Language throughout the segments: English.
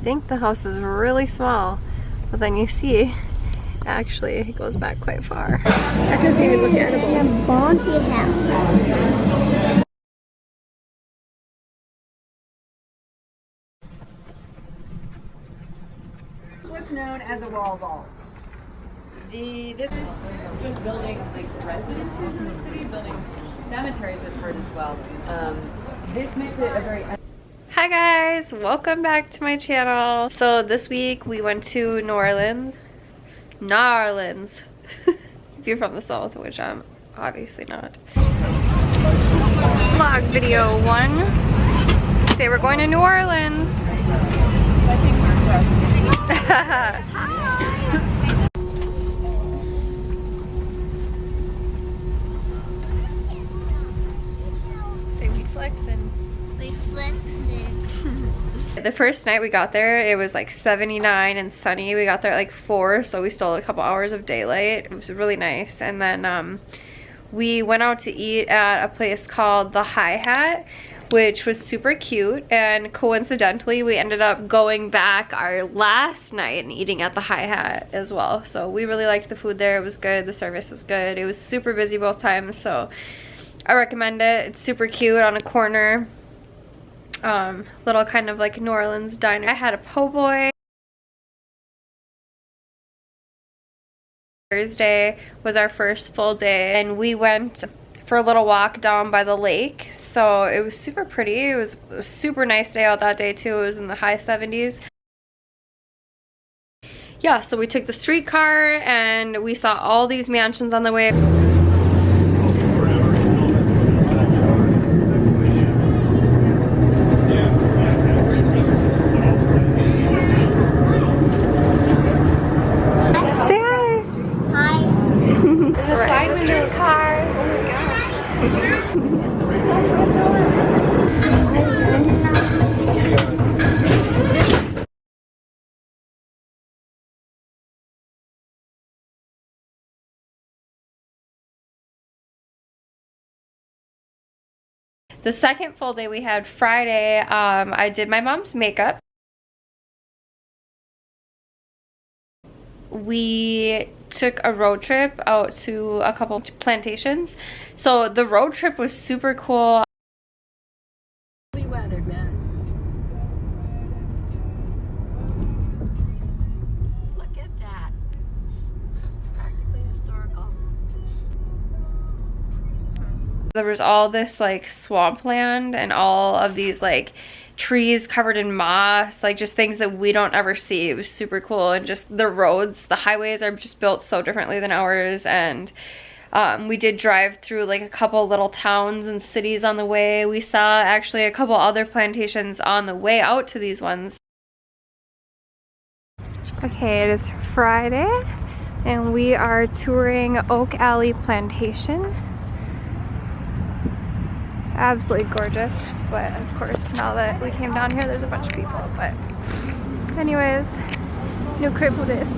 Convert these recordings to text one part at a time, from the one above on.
think the house is really small, but then you see, actually, it goes back quite far. That doesn't even look edible. What's known as a wall vault. This just building like residences in the city, building cemeteries is hard as well. This makes it a very... Hi guys, welcome back to my channel. So this week we went to New Orleans. If you're from the South, which I'm obviously not. Vlog video 1. Okay, we're going to New Orleans. Say we flexin'. We flexin'. The first night we got there, it was like 79 and sunny. We got there at like 4, so we still had a couple hours of daylight. It was really nice. And then we went out to eat at a place called the Hi Hat, which was super cute, and coincidentally we ended up going back our last night and eating at the Hi Hat as well. So we really liked the food there. It was good, the service was good. It was super busy both times, so I recommend it. It's super cute on a corner, little kind of like New Orleans diner. I had a po' boy. Thursday was our first full day, and we went for a little walk down by the lake. So it was super pretty. It was a super nice day out that day too. It was in the high 70s. Yeah, so we took the streetcar and we saw all these mansions on the way. The second full day we had Friday, I did my mom's makeup. We took a road trip out to a couple plantations. So the road trip was super cool. weathered, man. Look at that. It's practically historical. There was all this like swampland and all of these like trees covered in moss, like just things that we don't ever see. It was super cool. And just the roads, the highways are just built so differently than ours. And we did drive through like a couple little towns and cities on the way. We saw actually a couple other plantations on the way out to these ones. Okay, it is Friday and we are touring Alley Plantation. Absolutely gorgeous, but of course now that we came down here there's a bunch of people. But anyways, no crib with this.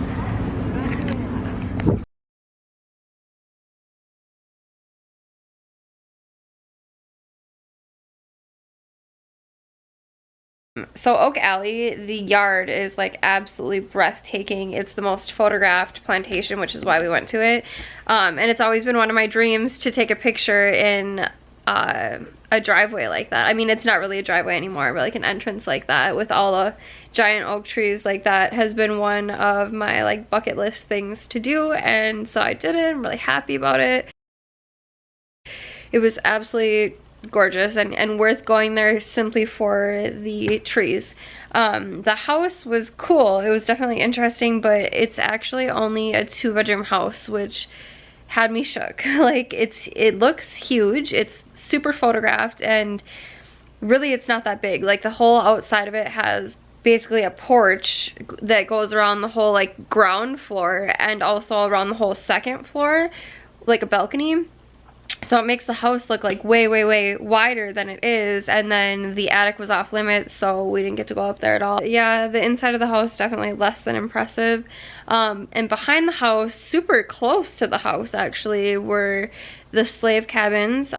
So Oak Alley, the yard is like absolutely breathtaking. It's the most photographed plantation, which is why we went to it. And it's always been one of my dreams to take a picture in a driveway like that. I mean, it's not really a driveway anymore, but like an entrance like that with all the giant oak trees like that has been one of my like bucket list things to do. And so I did it. I'm really happy about it. It was absolutely gorgeous and worth going there simply for the trees. The house was cool. It was definitely interesting, but it's actually only a 2-bedroom house, which had me shook. Like it looks huge. It's super photographed and really it's not that big. Like the whole outside of it has basically a porch that goes around the whole like ground floor and also around the whole second floor, like a balcony. So it makes the house look like way wider than it is, and then the attic was off limits, so we didn't get to go up there at all. Yeah, the inside of the house definitely less than impressive. And behind the house, super close to the house actually, were the slave cabins.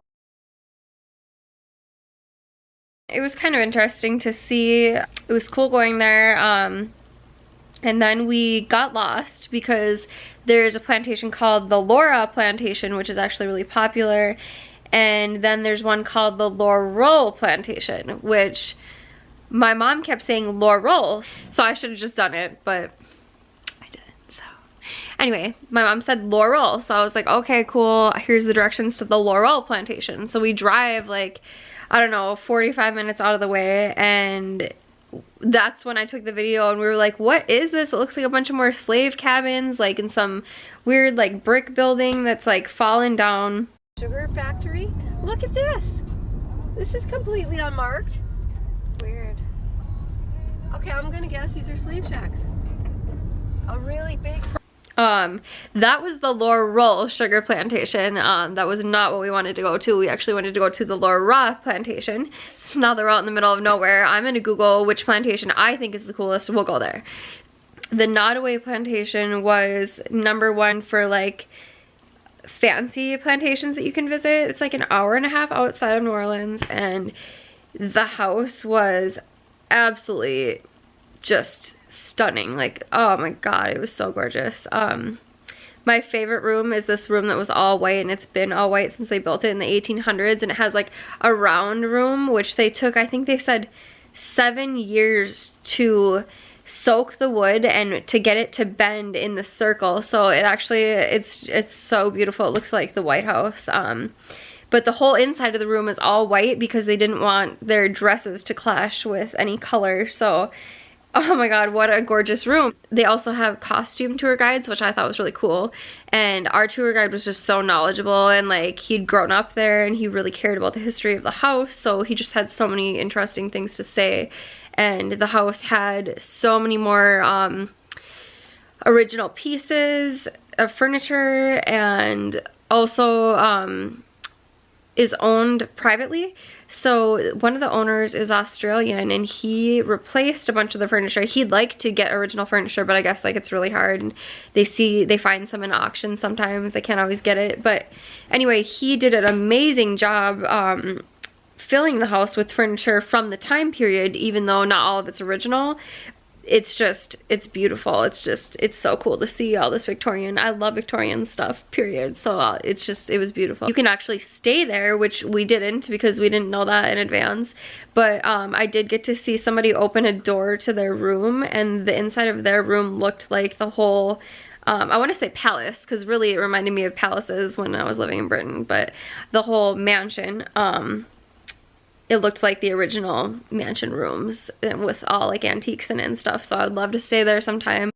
it was kind of interesting to see. It was cool going there. And then we got lost because there's a plantation called the Laura Plantation, which is actually really popular. And then there's one called the Laurel Plantation, which my mom kept saying Laurel. So I should have just done it, but I didn't. So anyway, my mom said Laurel. So I was like, okay, cool. Here's the directions to the Laurel Plantation. So we drive like, I don't know, 45 minutes out of the way, and that's when I took the video, and we were like, what is this? It looks like a bunch of more slave cabins, like in some weird like brick building that's like fallen down. Sugar factory. Look at this. This is completely unmarked. Weird. Okay, I'm gonna guess these are slave shacks. A really big. That was the Laurel sugar plantation. That was not what we wanted to go to. We actually wanted to go to the Laura plantation. Now they're out in the middle of nowhere. I'm gonna Google which plantation I think is the coolest. We'll go there. The Nottoway Plantation was #1 for like fancy plantations that you can visit. It's like an hour and a half outside of New Orleans, and the house was absolutely just stunning. Like, oh my god, it was so gorgeous. My favorite room is this room that was all white, and it's been all white since they built it in the 1800s, and it has like a round room, which they took, I think they said 7 years to soak the wood and to get it to bend in the circle. So it actually, it's so beautiful. It looks like the White House. But the whole inside of the room is all white because they didn't want their dresses to clash with any color. So oh my god, what a gorgeous room. They also have costume tour guides, which I thought was really cool. And our tour guide was just so knowledgeable, and like he'd grown up there and he really cared about the history of the house. So he just had so many interesting things to say. And the house had so many more original pieces of furniture, and also is owned privately. So one of the owners is Australian, and he replaced a bunch of the furniture. He'd like to get original furniture, but I guess like it's really hard, and they find some in auctions sometimes. They can't always get it. But anyway, he did an amazing job filling the house with furniture from the time period, even though not all of it's original. It's beautiful. It's so cool to see all this Victorian. I love Victorian stuff, period. So it was beautiful. You can actually stay there, which we didn't because we didn't know that in advance. But I did get to see somebody open a door to their room, and the inside of their room looked like the whole, I want to say palace, because really it reminded me of palaces when I was living in Britain, but the whole mansion, it looked like the original mansion rooms with all like antiques in it and stuff. So I'd love to stay there sometime.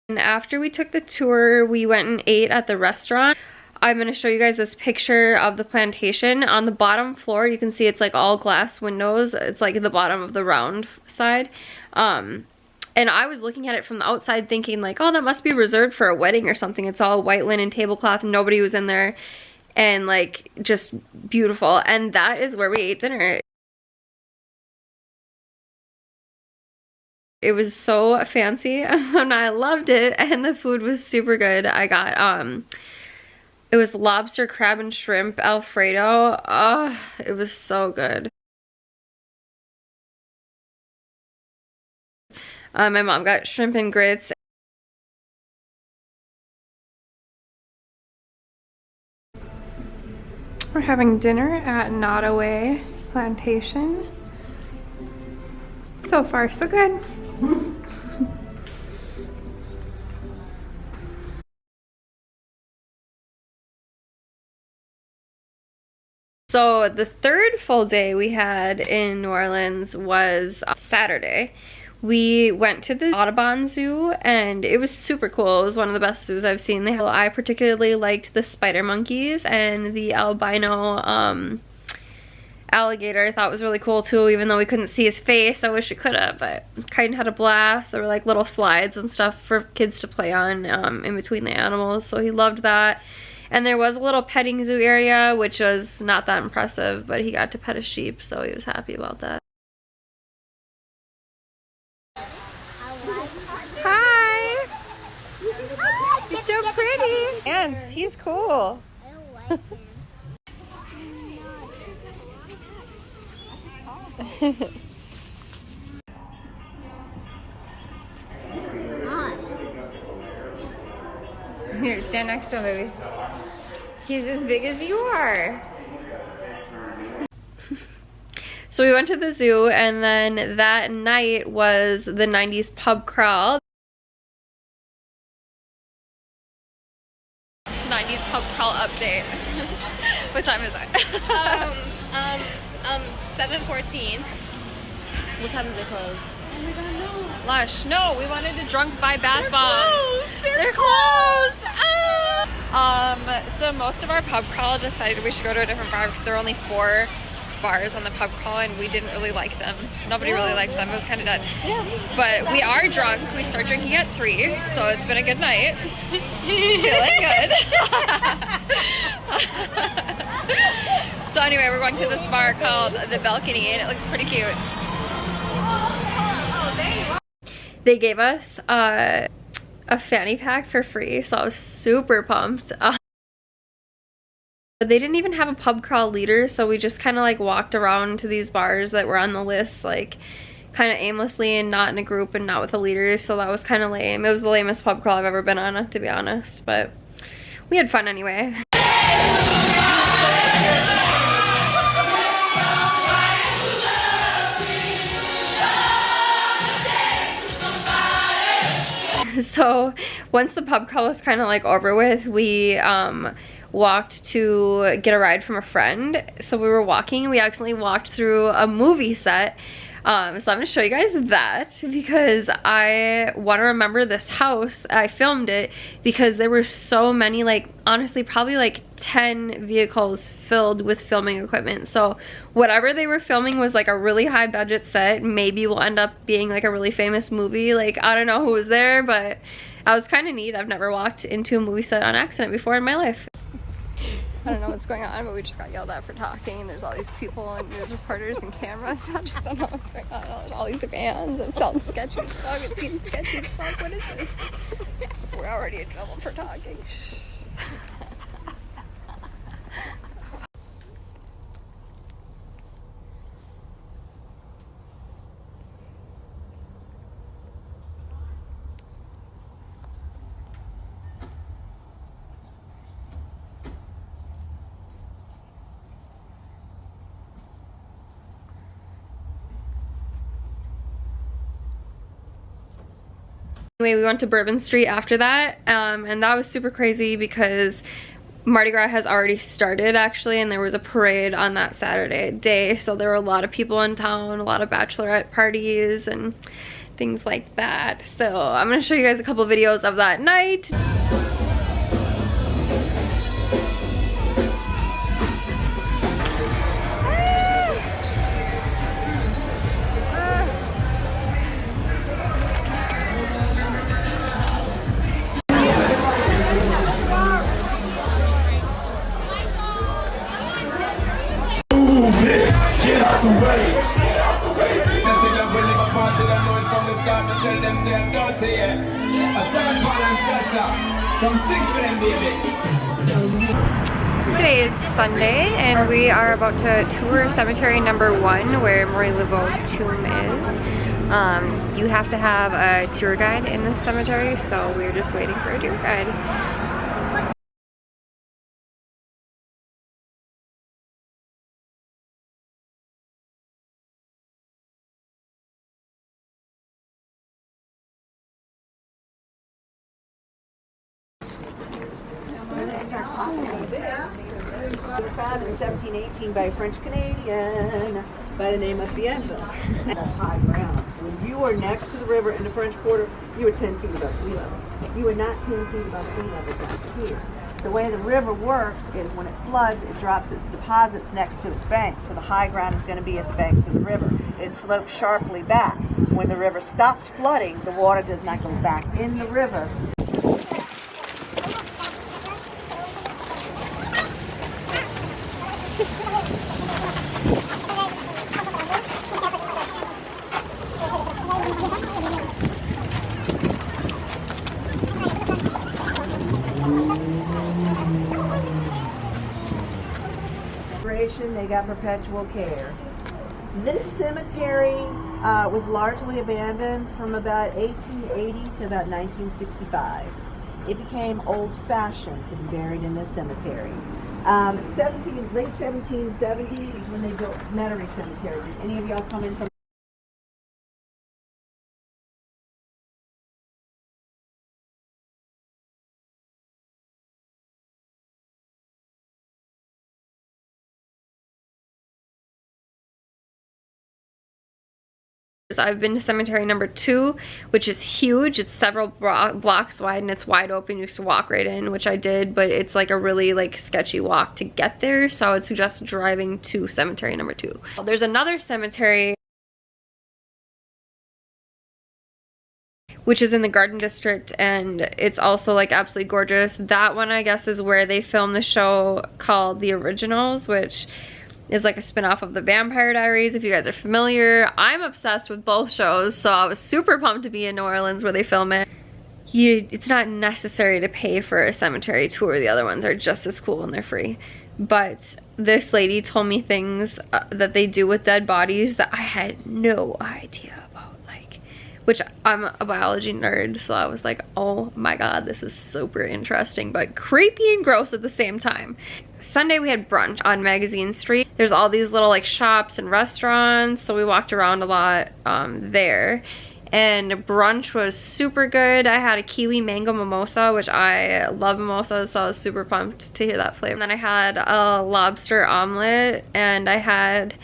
And after we took the tour, we went and ate at the restaurant. I'm going to show you guys this picture of the plantation. On the bottom floor, you can see it's like all glass windows. It's like at the bottom of the round side. And I was looking at it from the outside thinking like, oh, that must be reserved for a wedding or something. It's all white linen tablecloth and nobody was in there, and like just beautiful. And that is where we ate dinner. It was so fancy and I loved it, and the food was super good. I got It was lobster, crab, and shrimp Alfredo. Oh, it was so good. My mom got shrimp and grits. We're having dinner at Nottoway Plantation. So far, so good. So the third full day we had in New Orleans was Saturday. We went to the Audubon Zoo and it was super cool. It was one of the best zoos I've seen. I particularly liked the spider monkeys and the albino alligator. I thought was really cool too, even though we couldn't see his face. I wish we could have, but kind of had a blast. There were like little slides and stuff for kids to play on in between the animals, so he loved that. And there was a little petting zoo area, which was not that impressive, but he got to pet a sheep, so he was happy about that. Hi! You're so pretty! Ants, he's cool. Here, stand next to him, baby. He's as big as you are. So we went to the zoo, and then that night was the 90s pub crawl. 90s pub crawl update. What time is it? 7:14. What time do they close? Oh my god, no. Lush, no, we wanted to drunk buy bath bombs. They're closed. So most of our pub crawl decided we should go to a different bar because there were only 4 bars on the pub crawl and we didn't really like them. Nobody really liked them. It was kind of dead. But we are drunk. We start drinking at 3, so it's been a good night. Feeling good. So anyway, we're going to this bar called The Balcony and it looks pretty cute. They gave us a fanny pack for free, so I was super pumped. They didn't even have a pub crawl leader, so we just kind of like walked around to these bars that were on the list, like kind of aimlessly and not in a group and not with a leader, so that was kind of lame. It was the lamest pub crawl I've ever been on, to be honest, but we had fun anyway. So once the pub crawl was kind of like over with, we walked to get a ride from a friend. So we were walking and we accidentally walked through a movie set. So I'm gonna show you guys that because I want to remember this house. I filmed it because there were so many, like honestly probably like 10 vehicles filled with filming equipment. So whatever they were filming was like a really high budget set. Maybe will end up being like a really famous movie. Like I don't know who was there, but that was kind of neat. I've never walked into a movie set on accident before in my life. I don't know what's going on, but we just got yelled at for talking. There's all these people and news reporters and cameras. I just don't know what's going on. There's all these vans. It sounds sketchy as fuck. It seems sketchy as fuck. What is this? We're already in trouble for talking. Anyway, we went to Bourbon Street after that, and that was super crazy because Mardi Gras has already started actually, and there was a parade on that Saturday day, so there were a lot of people in town, a lot of bachelorette parties and things like that. So I'm gonna show you guys a couple videos of that night. Get out the way. That's it, we live a party that know it from the start to tell them say I'm dirty, yeah. A Sean Paul and Sasha, come sing for them, baby. is Sunday and we are about to tour cemetery number 1 where Marie Laveau's tomb is. You have to have a tour guide in this cemetery, so we're just waiting for a tour guide. Found in 1718 by a French Canadian by the name of Bienville. That's high ground. When you are next to the river in the French Quarter, you are 10 feet above sea level. You are not 10 feet above sea level down here. The way the river works is when it floods, it drops its deposits next to its banks. So the high ground is going to be at the banks of the river. It slopes sharply back. When the river stops flooding, the water does not go back in the river. They got perpetual care. This cemetery was largely abandoned from about 1880 to about 1965. It became old-fashioned to be buried in this cemetery. Late 1770s is when they built Metairie Cemetery. Did any of y'all come in from I've been to cemetery number 2, which is huge. It's several blocks wide and it's wide open. You can walk right in, which I did, but it's like a really like sketchy walk to get there. So I would suggest driving to cemetery number 2. There's another cemetery which is in the Garden District, and it's also like absolutely gorgeous. That one I guess is where they filmed the show called The Originals, which is like a spin-off of the Vampire Diaries, if you guys are familiar. I'm obsessed with both shows, so I was super pumped to be in New Orleans where they film it. It's not necessary to pay for a cemetery tour. The other ones are just as cool and they're free. But this lady told me things that they do with dead bodies that I had no idea about, like, which I'm a biology nerd, so I was like, oh my god, this is super interesting, but creepy and gross at the same time. Sunday we had brunch on Magazine Street. There's all these little like shops and restaurants, so we walked around a lot there. And brunch was super good. I had a kiwi mango mimosa, which I love mimosas, so I was super pumped to hear that flavor. And then I had a lobster omelet, and I had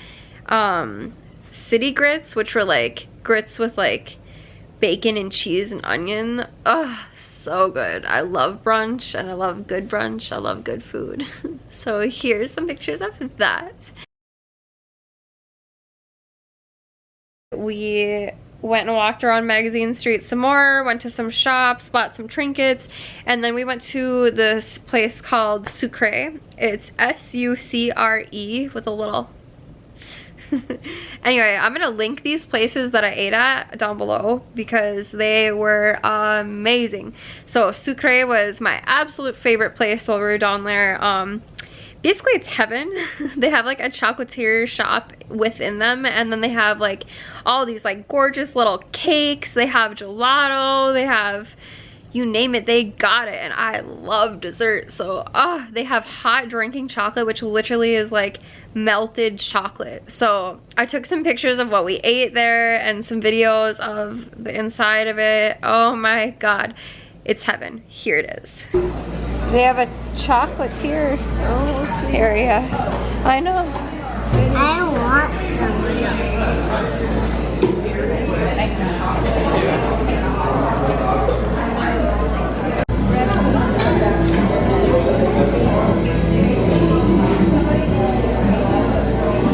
city grits, which were like grits with like bacon and cheese and onion. Ugh, so good. I love brunch, and I love good brunch. I love good food. So here's some pictures of that. We went and walked around Magazine Street some more, went to some shops, bought some trinkets, and then we went to this place called Sucre. It's S-U-C-R-E with a little anyway, I'm gonna link these places that I ate at down below because they were amazing. So Sucre was my absolute favorite place while we were down there. Basically it's heaven. They have like a chocolatier shop within them, and then they have like all these like gorgeous little cakes. They have gelato, they have, you name it, they got it. And I love dessert, so they have hot drinking chocolate, which literally is like melted chocolate. So I took some pictures of what we ate there and some videos of the inside of it. Oh my god, it's heaven. Here it is. They have a chocolatier area. I know. I want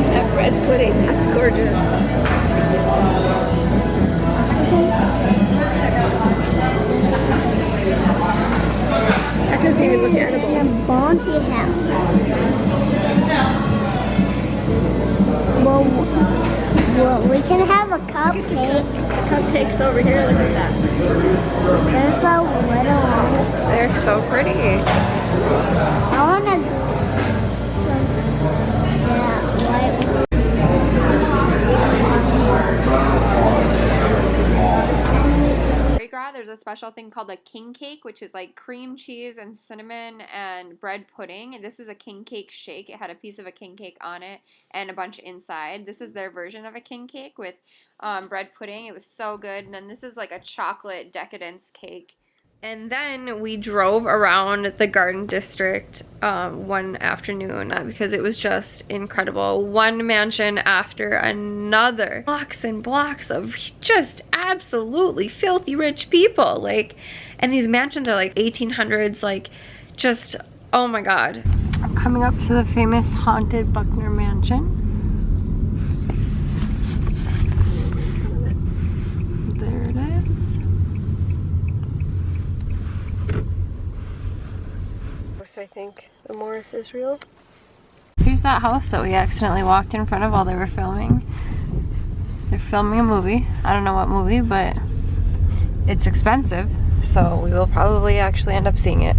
That bread pudding, that's gorgeous. That doesn't even look edible. a bounty house. Well, we can have a cupcake. Cupcakes over here, look at that. There's a little one. They're so pretty. I want to special thing called a king cake, which is like cream cheese and cinnamon and bread pudding. And this is a king cake shake. It had a piece of a king cake on it and a bunch inside. This is their version of a king cake with bread pudding. It was so good. And then this is like a chocolate decadence cake. And then we drove around the Garden District one afternoon because it was just incredible. One mansion after another. Blocks and blocks of just absolutely filthy rich people. Like, and these mansions are like 1800s, like just, oh my God. I'm coming up to the famous haunted Buckner Mansion. There it is. I think the Morris is real. Here's that house that we accidentally walked in front of while they were filming. They're filming a movie. I don't know what movie, but it's expensive, so we will probably actually end up seeing it.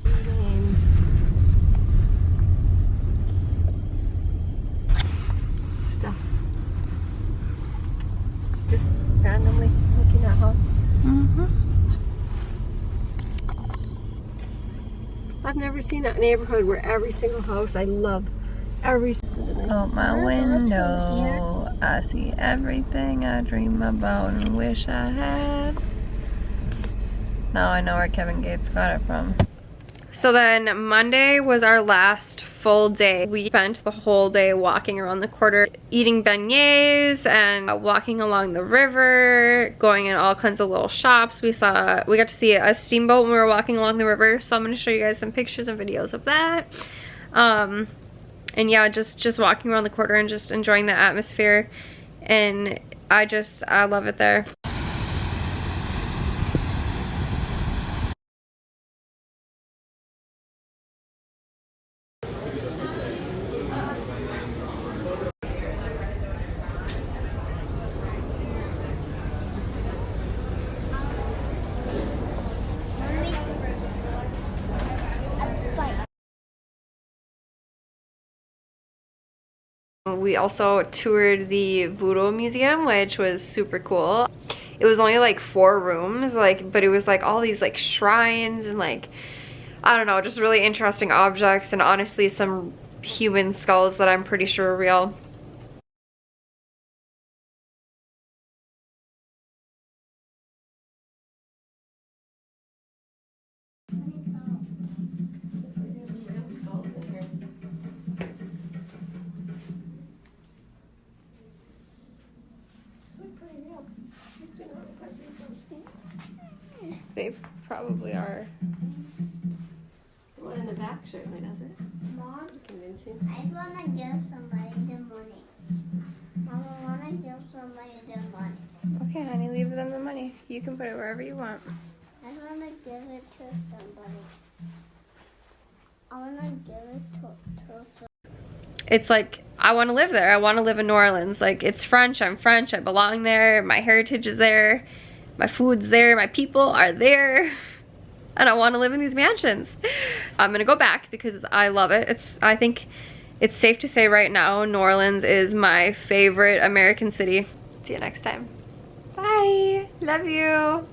Names. Stuff. Just randomly looking at houses. I've never seen a neighborhood where every single house, I love every single. Out my window, I see everything I dream about and wish I had. Now I know where Kevin Gates got it from. So then Monday was our last full day. We spent the whole day walking around the quarter, eating beignets and walking along the river, going in all kinds of little shops. We got to see a steamboat when we were walking along the river, so I'm going to show you guys some pictures and videos of that. And yeah, just walking around the quarter and just enjoying the atmosphere, and I love it there. We also toured the Voodoo Museum, which was super cool. It was only like 4 rooms, but it was like all these like shrines and like, I don't know, just really interesting objects, and honestly some human skulls that I'm pretty sure are real. They probably are. The one in the back certainly does it. Mom, Convincing. I want to give somebody the money. Mom, I want to give somebody the money. Okay, honey, leave them the money. You can put it wherever you want. I want to give it to somebody. I want to give it to It's like, I want to live there. I want to live in New Orleans. Like, it's French. I'm French. I belong there. My heritage is there. My food's there. My people are there. And I want to live in these mansions. I'm going to go back because I love it. I think it's safe to say right now, New Orleans is my favorite American city. See you next time. Bye. Love you.